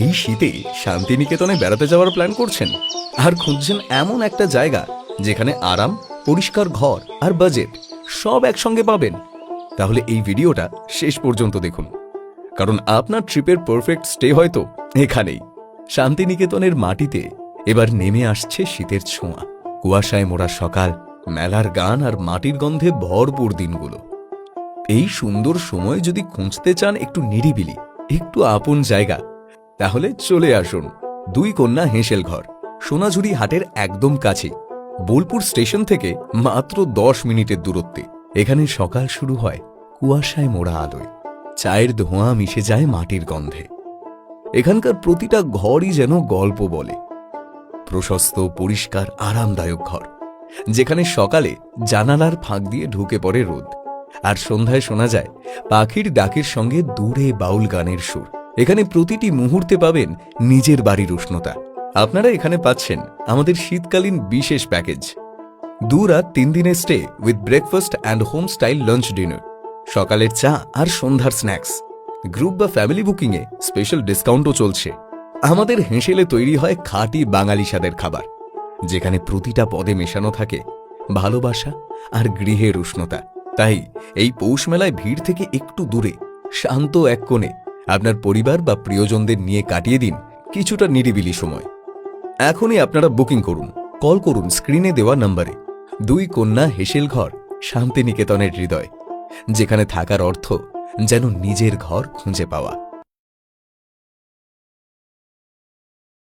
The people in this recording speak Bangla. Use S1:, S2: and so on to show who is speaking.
S1: এই শীতে শান্তিনিকেতনে বেড়াতে যাওয়ার প্ল্যান করছেন আর খুঁজছেন এমন একটা জায়গা যেখানে আরাম, পরিষ্কার ঘর আর বাজেট সব একসঙ্গে পাবেন, তাহলে এই ভিডিওটা শেষ পর্যন্ত দেখুন। কারণ আপনার ট্রিপের পারফেক্ট স্টে হয়তো এখানেই। শান্তিনিকেতনের মাটিতে এবার নেমে আসছে শীতের ছোঁয়া, কুয়াশায় মোড়া সকাল, মেলার গান আর মাটির গন্ধে ভরপুর দিনগুলো। এই সুন্দর সময় যদি খুঁজতে চান একটু নিরিবিলি, একটু আপন জায়গা, তাহলে চলে আসুন দুই কন্যা হেঁসেল ঘর, সোনাঝুরি হাটের একদম কাছে, বোলপুর স্টেশন থেকে মাত্র 10 মিনিটের দূরত্বে। এখানে সকাল শুরু হয় কুয়াশায় মোড়া আলোয়, চায়ের ধোঁয়া মিশে যায় মাটির গন্ধে। এখানকার প্রতিটা ঘরই যেন গল্প বলে। প্রশস্ত, পরিষ্কার, আরামদায়ক ঘর, যেখানে সকালে জানালার ফাঁক দিয়ে ঢুকে পড়ে রোদ, আর সন্ধ্যায় শোনা যায় পাখির ডাকের সঙ্গে দূরে বাউল গানের সুর। এখানে প্রতিটি মুহূর্তে পাবেন নিজের বাড়ির উষ্ণতা। আপনারা এখানে পাচ্ছেন আমাদের শীতকালীন বিশেষ প্যাকেজ, 2 রাত 3 দিনের stay with breakfast and home style lunch dinner, সকালের চা আর সন্ধ্যার স্ন্যাক্স। গ্রুপ বা ফ্যামিলি বুকিংয়ে স্পেশাল ডিসকাউন্টও চলছে। আমাদের হেঁসেলে তৈরি হয় খাঁটি বাঙালি স্বাদের খাবার, যেখানে প্রতিটা পদে মেশানো থাকে ভালোবাসা আর গৃহের উষ্ণতা। তাই এই পৌষ মেলায় ভিড় থেকে একটু দূরে, শান্ত এক কোণে আপনার পরিবার বা প্রিয়জনদের নিয়ে কাটিয়ে দিন কিছুটা নিরিবিলি সময়। এখনই আপনারা বুকিং করুন, কল করুন স্ক্রিনে দেওয়া নম্বরে। দুই কন্যা হেঁসেল ঘর, শান্তিনিকেতনের হৃদয়, যেখানে থাকার অর্থ যেন নিজের ঘর খুঁজে পাওয়া।